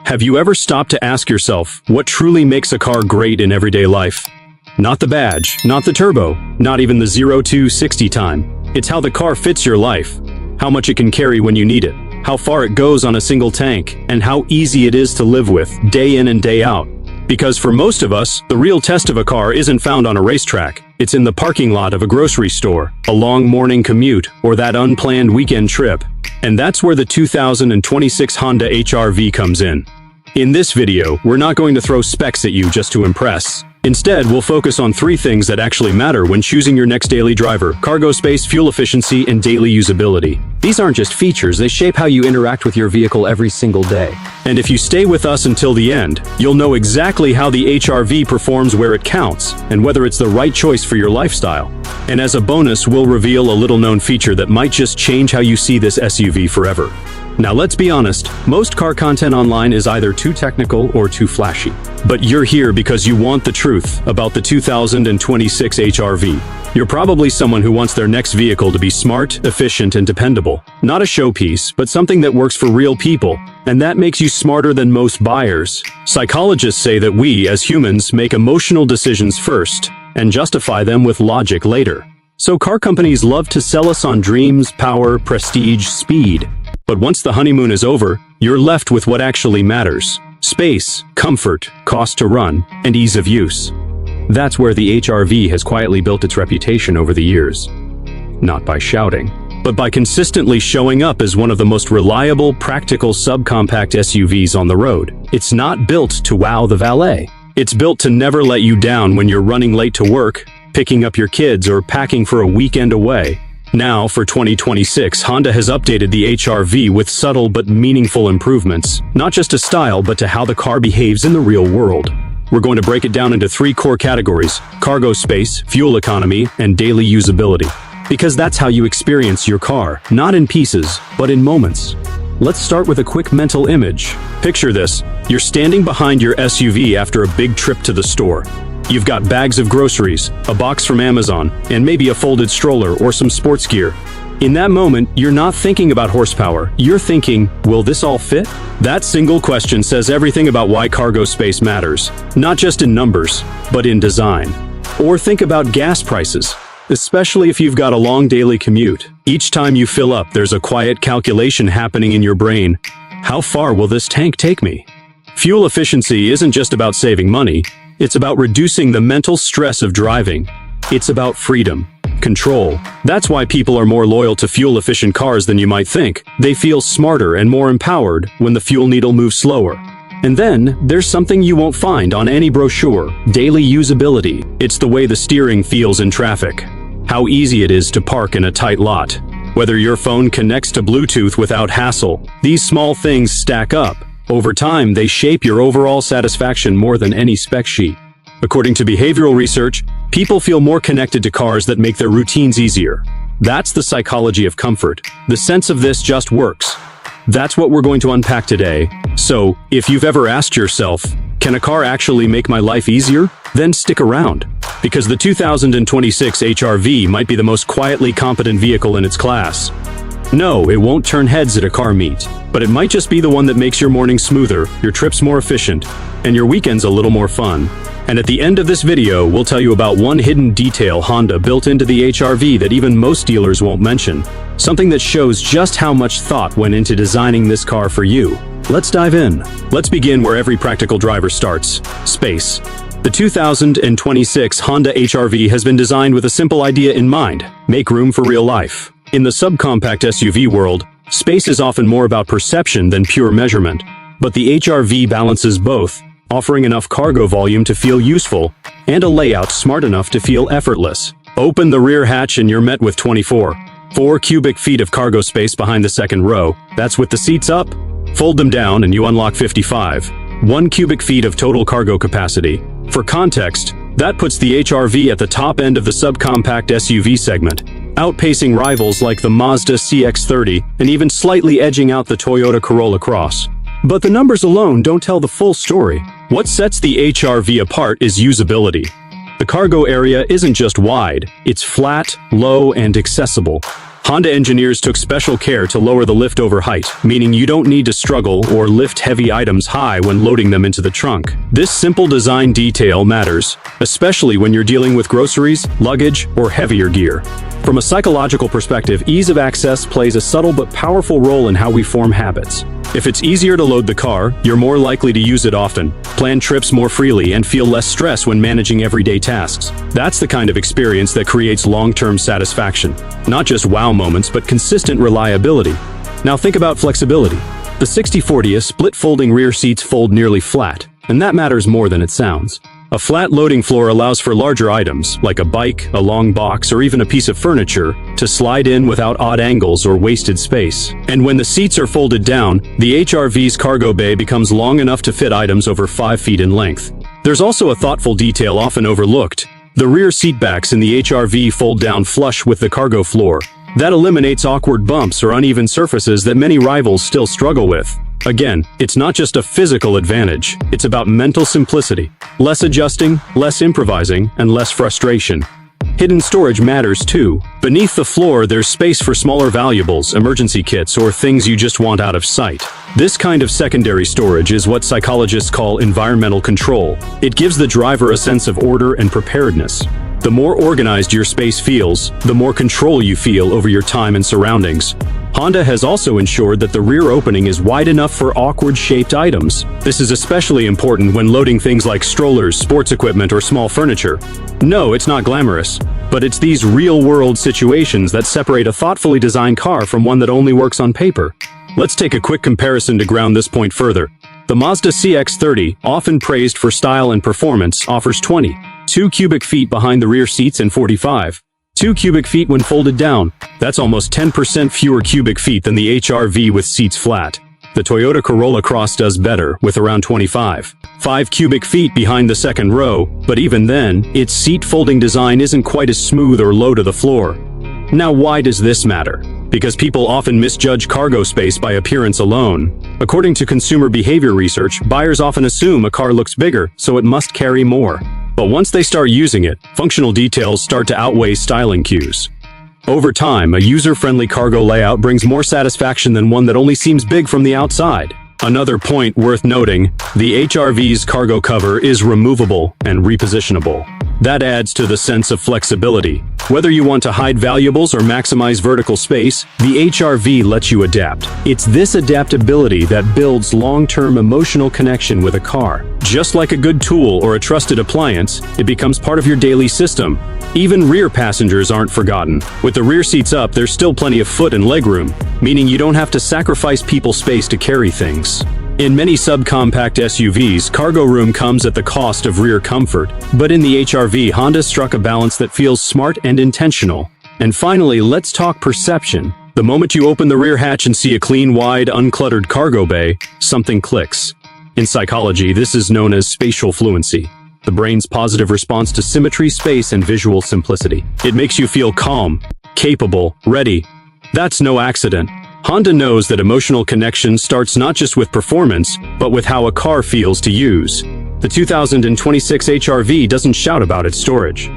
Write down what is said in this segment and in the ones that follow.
Have you ever stopped to ask yourself what truly makes a car great in everyday life? Not the badge, not the turbo, not even the 0 to 60 time. It's how the car fits your life, how much it can carry when you need it, how far it goes on a single tank, and how easy it is to live with day in and day out. Because for most of us, the real test of a car isn't found on a racetrack. It's in the parking lot of a grocery store, a long morning commute, or that unplanned weekend trip. And that's where the 2026 Honda HR-V comes in. In this video, we're not going to throw specs at you just to impress. Instead, we'll focus on three things that actually matter when choosing your next daily driver: cargo space, fuel efficiency, and daily usability. These aren't just features, they shape how you interact with your vehicle every single day. And if you stay with us until the end, you'll know exactly how the HR-V performs where it counts, and whether it's the right choice for your lifestyle. And as a bonus, we'll reveal a little-known feature that might just change how you see this SUV forever. Now let's be honest, most car content online is either too technical or too flashy. But you're here because you want the truth about the 2026 HR-V. You're probably someone who wants their next vehicle to be smart, efficient, and dependable. Not a showpiece, but something that works for real people. And that makes you smarter than most buyers. Psychologists say that we, as humans, make emotional decisions first and justify them with logic later. So car companies love to sell us on dreams, power, prestige, speed. But once the honeymoon is over, you're left with what actually matters: space, comfort, cost to run, and ease of use. That's where the HR-V has quietly built its reputation over the years. Not by shouting, but by consistently showing up as one of the most reliable, practical subcompact SUVs on the road. It's not built to wow the valet. It's built to never let you down when you're running late to work, picking up your kids, or packing for a weekend away. Now, for 2026, Honda has updated the HR-V with subtle but meaningful improvements, not just to style, but to how the car behaves in the real world. We're going to break it down into three core categories: cargo space, fuel economy, and daily usability. Because that's how you experience your car, not in pieces, but in moments. Let's start with a quick mental image. Picture this: you're standing behind your SUV after a big trip to the store. You've got bags of groceries, a box from Amazon, and maybe a folded stroller or some sports gear. In that moment, you're not thinking about horsepower. You're thinking, will this all fit? That single question says everything about why cargo space matters, not just in numbers, but in design. Or think about gas prices, especially if you've got a long daily commute. Each time you fill up, there's a quiet calculation happening in your brain. How far will this tank take me? Fuel efficiency isn't just about saving money. It's about reducing the mental stress of driving. It's about freedom, control. That's why people are more loyal to fuel-efficient cars than you might think. They feel smarter and more empowered when the fuel needle moves slower. And then, there's something you won't find on any brochure: daily usability. It's the way the steering feels in traffic, how easy it is to park in a tight lot, whether your phone connects to Bluetooth without hassle. These small things stack up. Over time, they shape your overall satisfaction more than any spec sheet. According to behavioral research, people feel more connected to cars that make their routines easier. That's the psychology of comfort. The sense of this just works. That's what we're going to unpack today. So, if you've ever asked yourself, can a car actually make my life easier? Then stick around. Because the 2026 HR-V might be the most quietly competent vehicle in its class. No, it won't turn heads at a car meet, but it might just be the one that makes your mornings smoother, your trips more efficient, and your weekends a little more fun. And at the end of this video, we'll tell you about one hidden detail Honda built into the HR-V that even most dealers won't mention. Something that shows just how much thought went into designing this car for you. Let's dive in. Let's begin where every practical driver starts: space. The 2026 Honda HR-V has been designed with a simple idea in mind: make room for real life. In the subcompact SUV world, space is often more about perception than pure measurement. But the HR-V balances both, offering enough cargo volume to feel useful and a layout smart enough to feel effortless. Open the rear hatch and you're met with 4 cubic feet of cargo space behind the second row. That's with the seats up. Fold them down and you unlock 1 cubic feet of total cargo capacity. For context, that puts the HR-V at the top end of the subcompact SUV segment, outpacing rivals like the Mazda CX-30 and even slightly edging out the Toyota Corolla Cross. But the numbers alone don't tell the full story. What sets the HR-V apart is usability. The cargo area isn't just wide, it's flat, low, and accessible. Honda engineers took special care to lower the lift-over height, meaning you don't need to struggle or lift heavy items high when loading them into the trunk. This simple design detail matters, especially when you're dealing with groceries, luggage, or heavier gear. From a psychological perspective, ease of access plays a subtle but powerful role in how we form habits. If it's easier to load the car, you're more likely to use it often, plan trips more freely, and feel less stress when managing everyday tasks. That's the kind of experience that creates long-term satisfaction. Not just wow moments, but consistent reliability. Now think about flexibility. The 60/40 split-folding rear seats fold nearly flat, and that matters more than it sounds. A flat loading floor allows for larger items, like a bike, a long box, or even a piece of furniture, to slide in without odd angles or wasted space. And when the seats are folded down, the HRV's cargo bay becomes long enough to fit items over 5 feet in length. There's also a thoughtful detail often overlooked. The rear seatbacks in the HRV fold down flush with the cargo floor. That eliminates awkward bumps or uneven surfaces that many rivals still struggle with. Again, it's not just a physical advantage, it's about mental simplicity. Less adjusting, less improvising, and less frustration. Hidden storage matters too. Beneath the floor, there's space for smaller valuables, emergency kits, or things you just want out of sight. This kind of secondary storage is what psychologists call environmental control. It gives the driver a sense of order and preparedness. The more organized your space feels, the more control you feel over your time and surroundings. Honda has also ensured that the rear opening is wide enough for awkward-shaped items. This is especially important when loading things like strollers, sports equipment, or small furniture. No, it's not glamorous, but it's these real-world situations that separate a thoughtfully designed car from one that only works on paper. Let's take a quick comparison to ground this point further. The Mazda CX-30, often praised for style and performance, offers 22 cubic feet behind the rear seats and 45.2 cubic feet when folded down. That's almost 10% fewer cubic feet than the HRV with seats flat. The Toyota Corolla Cross does better, with around 25.5 cubic feet behind the second row, but even then, its seat folding design isn't quite as smooth or low to the floor. Now, why does this matter? Because people often misjudge cargo space by appearance alone. According to consumer behavior research, buyers often assume a car looks bigger, so it must carry more. But once they start using it, functional details start to outweigh styling cues. Over time, a user-friendly cargo layout brings more satisfaction than one that only seems big from the outside. Another point worth noting, the HRV's cargo cover is removable and repositionable. That adds to the sense of flexibility. Whether you want to hide valuables or maximize vertical space, the HRV lets you adapt. It's this adaptability that builds long-term emotional connection with a car. Just like a good tool or a trusted appliance, it becomes part of your daily system. Even rear passengers aren't forgotten. With the rear seats up, there's still plenty of foot and leg room, meaning you don't have to sacrifice people space to carry things. In many subcompact SUVs, cargo room comes at the cost of rear comfort, but in the HRV, Honda struck a balance that feels smart and intentional. And finally, let's talk perception. The moment you open the rear hatch and see a clean, wide, uncluttered cargo bay, something clicks. In psychology, this is known as spatial fluency, the brain's positive response to symmetry, space, and visual simplicity. It makes you feel calm, capable, ready. That's no accident. Honda knows that emotional connection starts not just with performance, but with how a car feels to use. The 2026 HRV doesn't shout about its storage.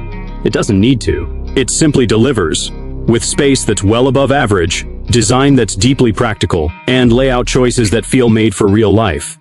It doesn't need to. It simply delivers. With space that's well above average, design that's deeply practical, and layout choices that feel made for real life.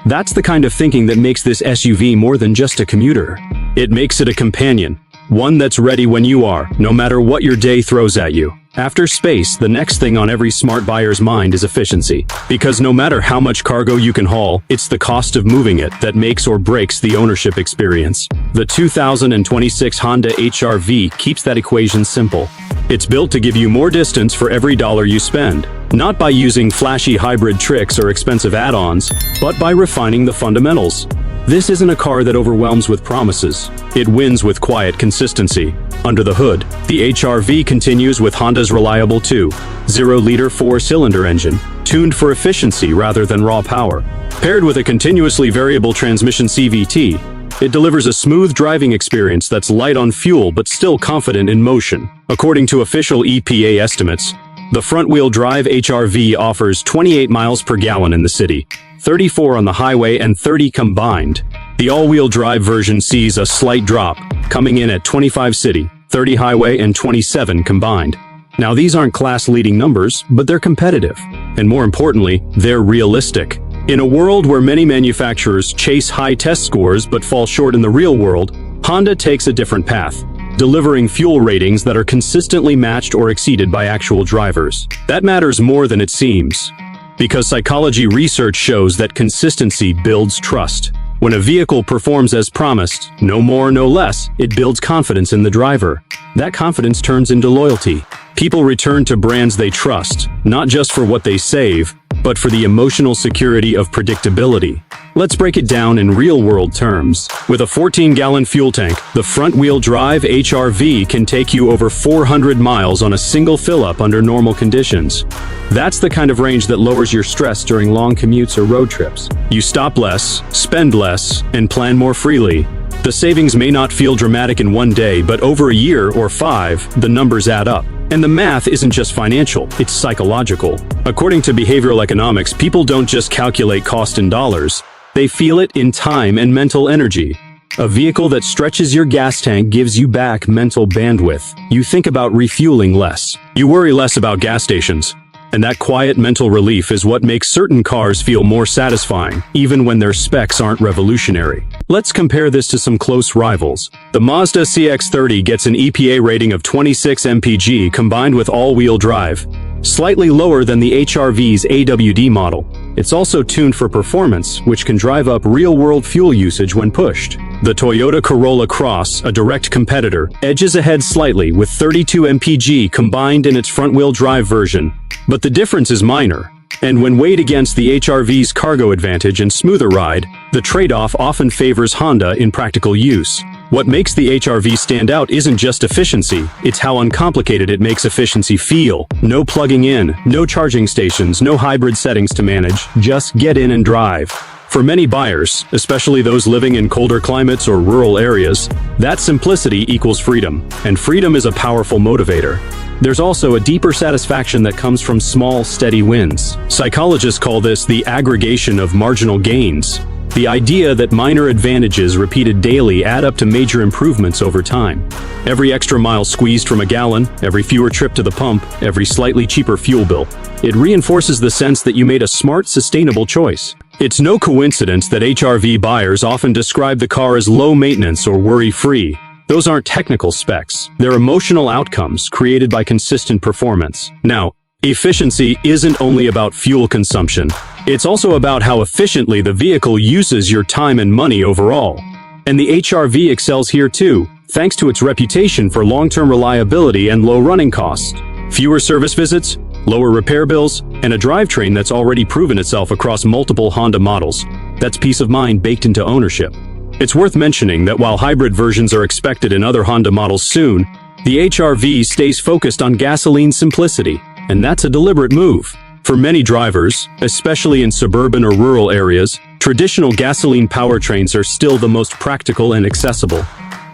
That's the kind of thinking that makes this SUV more than just a commuter. It makes it a companion, one that's ready when you are, no matter what your day throws at you. After space, the next thing on every smart buyer's mind is efficiency. Because no matter how much cargo you can haul, it's the cost of moving it that makes or breaks the ownership experience. The 2026 Honda HRV keeps that equation simple. It's built to give you more distance for every dollar you spend. Not by using flashy hybrid tricks or expensive add-ons, but by refining the fundamentals. This isn't a car that overwhelms with promises. It wins with quiet consistency. Under the hood, the HRV continues with Honda's reliable 2.0-liter 4-cylinder engine, tuned for efficiency rather than raw power. Paired with a continuously variable transmission CVT, it delivers a smooth driving experience that's light on fuel but still confident in motion. According to official EPA estimates, the front-wheel drive HRV offers 28 miles per gallon in the city, 34 on the highway, and 30 combined. The all-wheel drive version sees a slight drop, coming in at 25 city, 30 highway, and 27 combined. Now these aren't class-leading numbers, but they're competitive. And more importantly, they're realistic. In a world where many manufacturers chase high test scores but fall short in the real world, Honda takes a different path, delivering fuel ratings that are consistently matched or exceeded by actual drivers. That matters more than it seems, because psychology research shows that consistency builds trust. When a vehicle performs as promised, no more, no less, it builds confidence in the driver. That confidence turns into loyalty. People return to brands they trust, not just for what they save, but for the emotional security of predictability. Let's break it down in real-world terms. With a 14-gallon fuel tank, the front-wheel drive HR-V can take you over 400 miles on a single fill-up under normal conditions. That's the kind of range that lowers your stress during long commutes or road trips. You stop less, spend less, and plan more freely. The savings may not feel dramatic in one day, but over a year or 5, the numbers add up. And the math isn't just financial, it's psychological. According to behavioral economics, people don't just calculate cost in dollars. They feel it in time and mental energy. A vehicle that stretches your gas tank gives you back mental bandwidth. You think about refueling less. You worry less about gas stations. And that quiet mental relief is what makes certain cars feel more satisfying, even when their specs aren't revolutionary. Let's compare this to some close rivals. The Mazda CX-30 gets an EPA rating of 26 mpg combined with all-wheel drive, slightly lower than the HR-V's AWD model. It's also tuned for performance, which can drive up real-world fuel usage when pushed. The Toyota Corolla Cross, a direct competitor, edges ahead slightly with 32 mpg combined in its front-wheel drive version. But the difference is minor, and when weighed against the HR-V's cargo advantage and smoother ride, the trade-off often favors Honda in practical use. What makes the HR-V stand out isn't just efficiency, it's how uncomplicated it makes efficiency feel. No plugging in, no charging stations, no hybrid settings to manage, just get in and drive. For many buyers, especially those living in colder climates or rural areas, that simplicity equals freedom, and freedom is a powerful motivator. There's also a deeper satisfaction that comes from small, steady wins. Psychologists call this the aggregation of marginal gains. The idea that minor advantages repeated daily add up to major improvements over time. Every extra mile squeezed from a gallon, every fewer trip to the pump, every slightly cheaper fuel bill. It reinforces the sense that you made a smart, sustainable choice. It's no coincidence that HR-V buyers often describe the car as low maintenance or worry-free. Those aren't technical specs. They're emotional outcomes created by consistent performance. Now, efficiency isn't only about fuel consumption. It's also about how efficiently the vehicle uses your time and money overall. And the HR-V excels here too, thanks to its reputation for long-term reliability and low running costs. Fewer service visits, lower repair bills, and a drivetrain that's already proven itself across multiple Honda models. That's peace of mind baked into ownership. It's worth mentioning that while hybrid versions are expected in other Honda models soon, the HR-V stays focused on gasoline simplicity, and that's a deliberate move. For many drivers, especially in suburban or rural areas, traditional gasoline powertrains are still the most practical and accessible.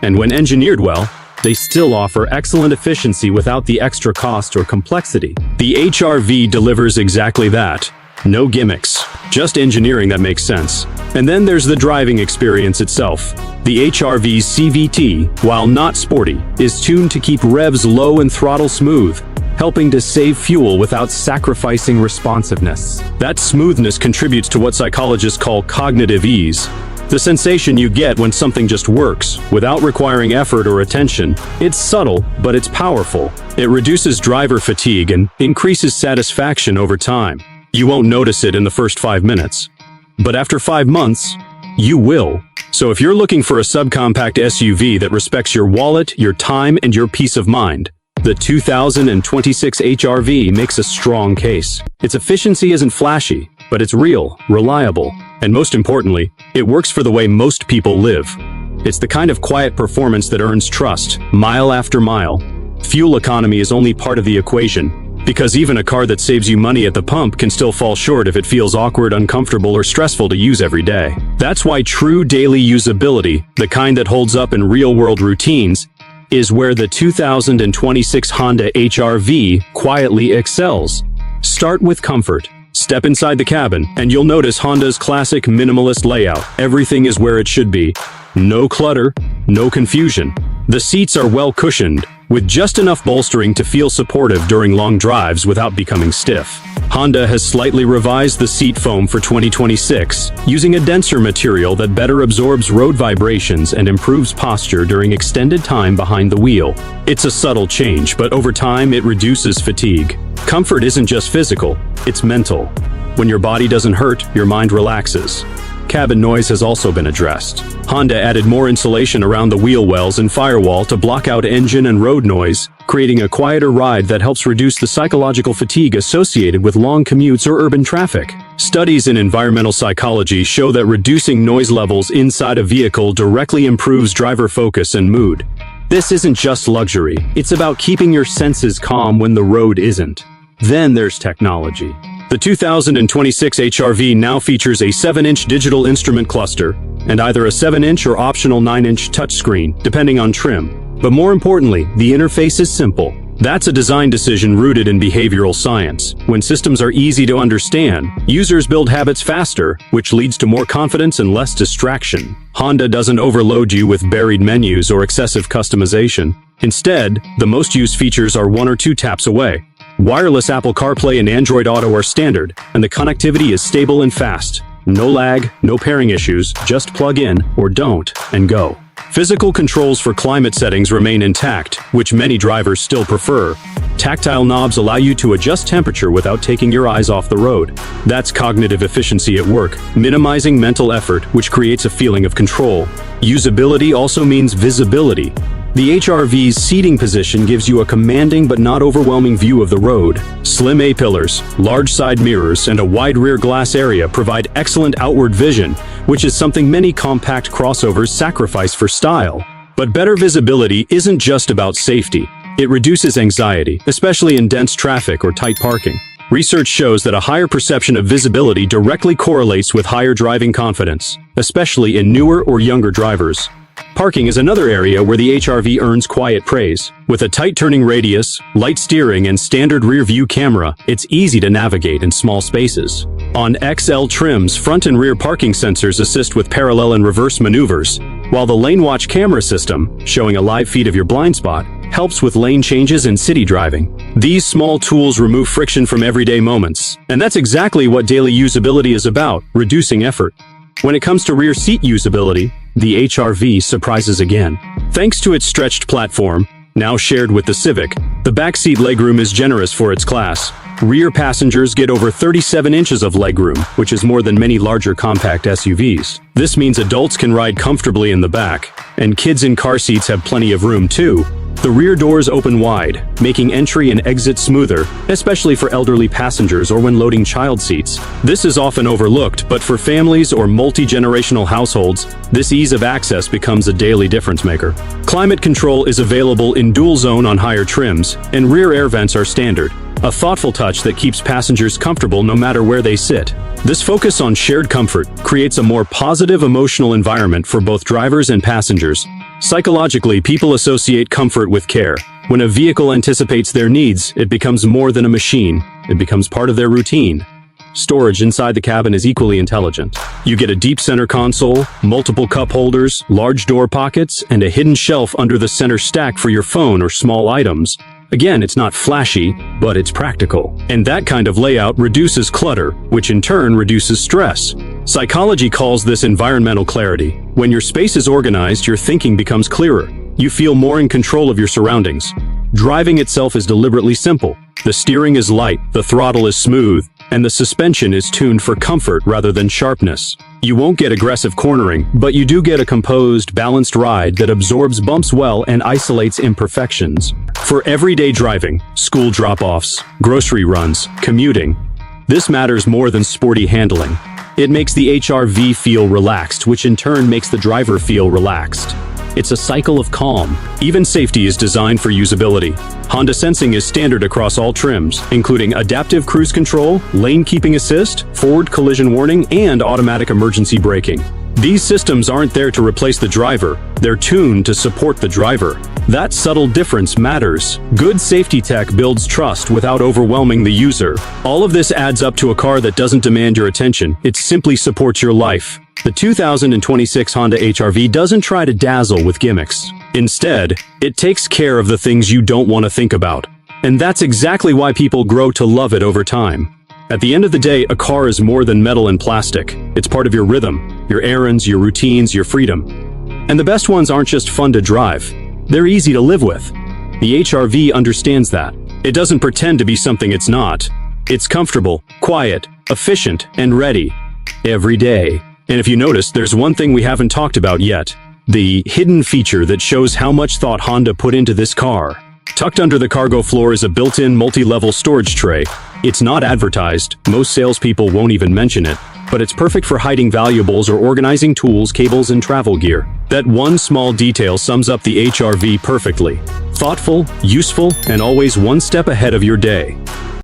And when engineered well, they still offer excellent efficiency without the extra cost or complexity. The HR-V delivers exactly that. No gimmicks, just engineering that makes sense. And then there's the driving experience itself. The HR-V's CVT, while not sporty, is tuned to keep revs low and throttle smooth, helping to save fuel without sacrificing responsiveness. That smoothness contributes to what psychologists call cognitive ease. The sensation you get when something just works, without requiring effort or attention. It's subtle, but it's powerful. It reduces driver fatigue and increases satisfaction over time. You won't notice it in the first 5 minutes. But after 5 months, you will. So if you're looking for a subcompact SUV that respects your wallet, your time, and your peace of mind, the 2026 HR-V makes a strong case. Its efficiency isn't flashy, but it's real, reliable, and most importantly, it works for the way most people live. It's the kind of quiet performance that earns trust, mile after mile. Fuel economy is only part of the equation, because even a car that saves you money at the pump can still fall short if it feels awkward, uncomfortable, or stressful to use every day. That's why true daily usability, the kind that holds up in real-world routines, is where the 2026 Honda HR-V quietly excels. Start with comfort. Step inside the cabin, and you'll notice Honda's classic minimalist layout. Everything is where it should be. No clutter, no confusion. The seats are well cushioned, with just enough bolstering to feel supportive during long drives without becoming stiff. Honda has slightly revised the seat foam for 2026, using a denser material that better absorbs road vibrations and improves posture during extended time behind the wheel. It's a subtle change, but over time it reduces fatigue. Comfort isn't just physical, it's mental. When your body doesn't hurt, your mind relaxes. Cabin noise has also been addressed. Honda added more insulation around the wheel wells and firewall to block out engine and road noise, creating a quieter ride that helps reduce the psychological fatigue associated with long commutes or urban traffic. Studies in environmental psychology show that reducing noise levels inside a vehicle directly improves driver focus and mood. This isn't just luxury, it's about keeping your senses calm when the road isn't. Then there's technology. The 2026 HR-V now features a 7-inch digital instrument cluster and either a 7-inch or optional 9-inch touchscreen, depending on trim. But more importantly, the interface is simple. That's a design decision rooted in behavioral science. When systems are easy to understand, users build habits faster, which leads to more confidence and less distraction. Honda doesn't overload you with buried menus or excessive customization. Instead, the most used features are 1 or 2 taps away. Wireless Apple CarPlay and Android Auto are standard, and the connectivity is stable and fast. No lag, no pairing issues, just plug in, or don't, and go. Physical controls for climate settings remain intact, which many drivers still prefer. Tactile knobs allow you to adjust temperature without taking your eyes off the road. That's cognitive efficiency at work, minimizing mental effort, which creates a feeling of control. Usability also means visibility. The HR-V's seating position gives you a commanding but not overwhelming view of the road. Slim A-pillars, large side mirrors, and a wide rear glass area provide excellent outward vision, which is something many compact crossovers sacrifice for style. But better visibility isn't just about safety. It reduces anxiety, especially in dense traffic or tight parking. Research shows that a higher perception of visibility directly correlates with higher driving confidence, especially in newer or younger drivers. Parking is another area where the HR-V earns quiet praise. With a tight turning radius, light steering, and standard rear-view camera, it's easy to navigate in small spaces. On XL trims, front and rear parking sensors assist with parallel and reverse maneuvers, while the Lane Watch camera system, showing a live feed of your blind spot, helps with lane changes and city driving. These small tools remove friction from everyday moments, and that's exactly what daily usability is about, reducing effort. When it comes to rear seat usability, the HR-V surprises again. Thanks to its stretched platform, now shared with the Civic, the backseat legroom is generous for its class. Rear passengers get over 37 inches of legroom, which is more than many larger compact SUVs. This means adults can ride comfortably in the back, and kids in car seats have plenty of room too. The rear doors open wide, making entry and exit smoother, especially for elderly passengers or when loading child seats. This is often overlooked, but for families or multi-generational households, this ease of access becomes a daily difference maker. Climate control is available in dual zone on higher trims, and rear air vents are standard. A thoughtful touch that keeps passengers comfortable no matter where they sit. This focus on shared comfort creates a more positive emotional environment for both drivers and passengers. Psychologically, people associate comfort with care. When a vehicle anticipates their needs, it becomes more than a machine. It becomes part of their routine. Storage inside the cabin is equally intelligent. You get a deep center console, multiple cup holders, large door pockets, and a hidden shelf under the center stack for your phone or small items. Again, it's not flashy, but it's practical. And that kind of layout reduces clutter, which in turn reduces stress. Psychology calls this environmental clarity. When your space is organized, your thinking becomes clearer. You feel more in control of your surroundings. Driving itself is deliberately simple. The steering is light, the throttle is smooth, and the suspension is tuned for comfort rather than sharpness. You won't get aggressive cornering, but you do get a composed, balanced ride that absorbs bumps well and isolates imperfections. For everyday driving, school drop-offs, grocery runs, commuting, this matters more than sporty handling. It makes the HR-V feel relaxed, which in turn makes the driver feel relaxed. It's a cycle of calm. Even safety is designed for usability. Honda sensing is standard across all trims, including adaptive cruise control, lane keeping assist, forward collision warning, and automatic emergency braking. These systems aren't there to replace the driver, they're tuned to support the driver. That subtle difference matters. Good safety tech builds trust without overwhelming the user. All of this adds up to a car that doesn't demand your attention, it simply supports your life. The 2026 Honda HR-V doesn't try to dazzle with gimmicks. Instead, it takes care of the things you don't want to think about. And that's exactly why people grow to love it over time. At the end of the day, a car is more than metal and plastic. It's part of your rhythm, your errands, your routines, your freedom. And the best ones aren't just fun to drive. They're easy to live with. The HR-V understands that. It doesn't pretend to be something it's not. It's comfortable, quiet, efficient, and ready. Every day. And if you notice, there's one thing we haven't talked about yet. The hidden feature that shows how much thought Honda put into this car. Tucked under the cargo floor is a built-in multi-level storage tray. It's not advertised, most salespeople won't even mention it, but it's perfect for hiding valuables or organizing tools, cables, and travel gear. That one small detail sums up the HR-V perfectly. Thoughtful, useful, and always one step ahead of your day.